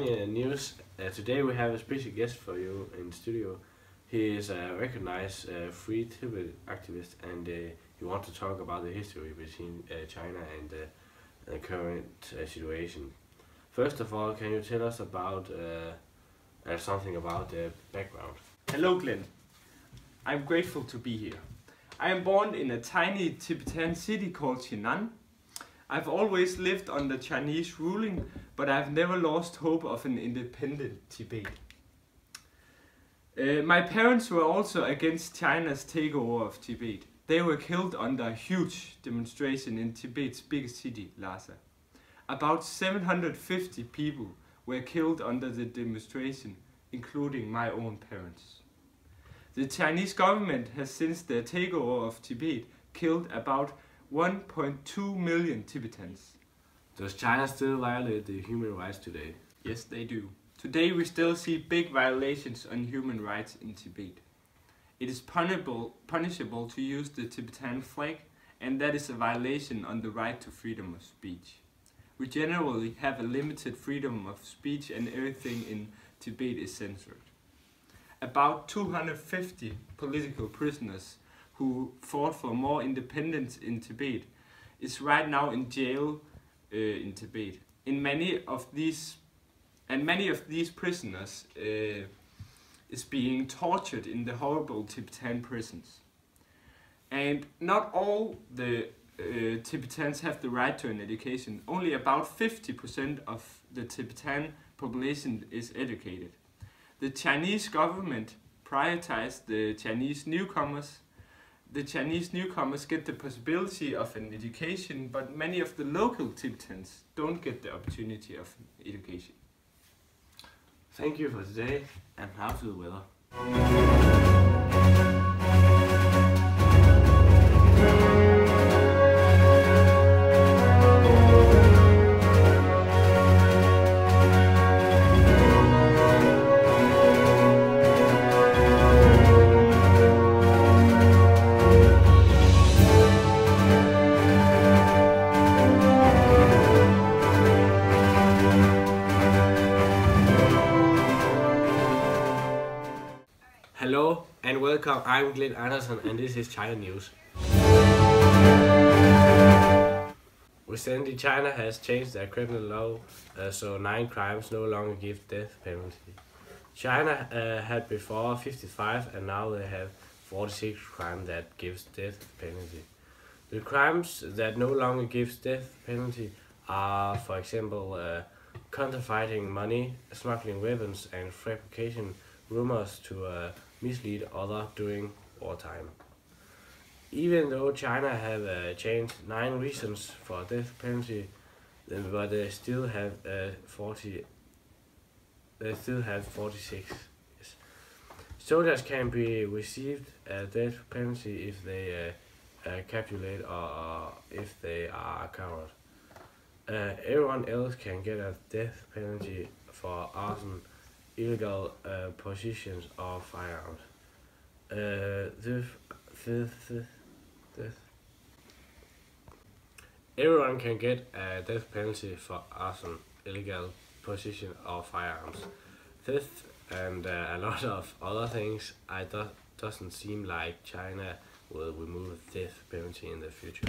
China News. Today we have a special guest for you in the studio. He is a recognized free Tibet activist, and he wants to talk about the history between China and the current situation. First of all, can you tell us about something about the background? Hello Glenn, I'm grateful to be here. I am born in a tiny Tibetan city called Xinan. I've always lived under Chinese ruling, but I've never lost hope of an independent Tibet. My parents were also against China's takeover of Tibet. They were killed under a huge demonstration in Tibet's biggest city, Lhasa. About 750 people were killed under the demonstration, including my own parents. The Chinese government has since the takeover of Tibet killed about 1.2 million Tibetans. Does China still violate the human rights today? Yes, they do. Today we still see big violations on human rights in Tibet. It is punishable to use the Tibetan flag, and that is a violation on the right to freedom of speech. We generally have a limited freedom of speech, and everything in Tibet is censored. About 250 political prisoners who fought for more independence in Tibet is right now in jail in Tibet. Many of these prisoners is being tortured in the horrible Tibetan prisons. And not all the Tibetans have the right to an education. Only about 50% of the Tibetan population is educated. The Chinese government prioritized the Chinese newcomers. The Chinese newcomers get the possibility of an education, but many of the local Tibetans don't get the opportunity of education. Thank you for today, and how's the weather? Hello and welcome, I'm Glenn Andersen and this is China News. Recently China has changed their criminal law, so 9 crimes no longer give death penalty. China had before 55 and now they have 46 crimes that gives death penalty. The crimes that no longer gives death penalty are, for example, counterfeiting money, smuggling weapons and fabrication rumors to mislead others during wartime. Even though China have changed 9 reasons for death penalty, but they still have 46. Yes. Soldiers can be received a death penalty if they capitulate or if they are a coward. Everyone else can get a death penalty for arson, illegal possessions of firearms. Everyone can get a death penalty for arson, illegal possession of firearms. Theft and a lot of other things. Doesn't seem like China will remove death penalty in the future.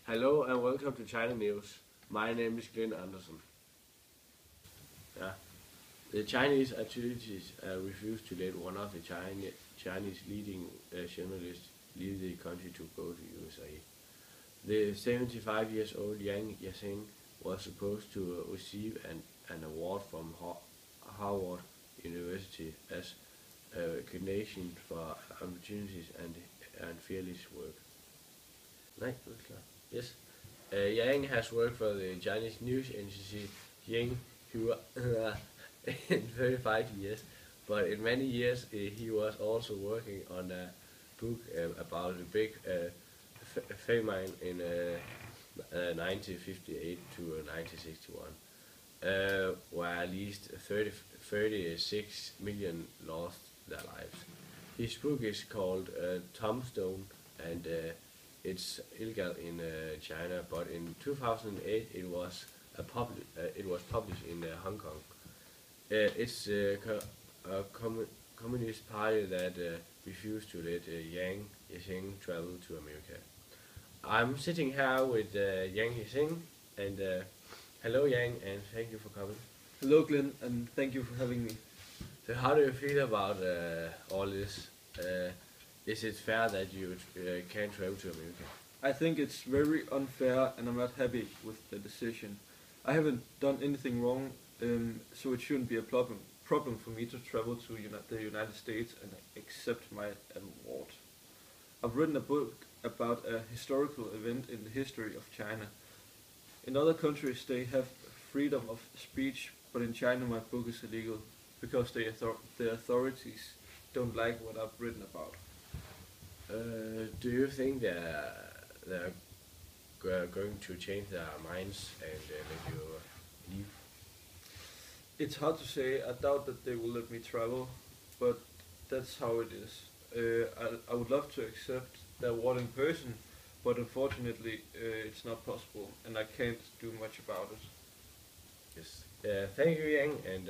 Hello and welcome to China News. My name is Glenn Andersen. The Chinese authorities refused to let one of the Chinese leading journalists leave the country to go to USA. The 75 years old Yang Yasheng was supposed to receive an award from Harvard University as a recognition for opportunities and fearless work. Yes. Yang has worked for the Chinese news agency Yang, who in 35 years, but in many years he was also working on a book about a big famine in 1958 to 1961, where at least 36 million lost their lives. His book is called Tombstone, and it's illegal in China, but in 2008 it was published in Hong Kong. It's a communist party that refused to let Yang Yixing travel to America. I'm sitting here with Yang Yixing, and hello Yang, and thank you for coming. Hello, Glenn, and thank you for having me. So how do you feel about all this? Is it fair that you can't travel to America? I think it's very unfair, and I'm not happy with the decision. I haven't done anything wrong, so it shouldn't be a problem for me to travel to the United States and accept my award. I've written a book about a historical event in the history of China. In other countries they have freedom of speech, but in China my book is illegal because the authorities don't like what I've written about. Do you think they're going to change their minds and let you leave? It's hard to say. I doubt that they will let me travel, but that's how it is. I would love to accept the award in person, but unfortunately it's not possible, and I can't do much about it. Yes. Thank you, Yang, and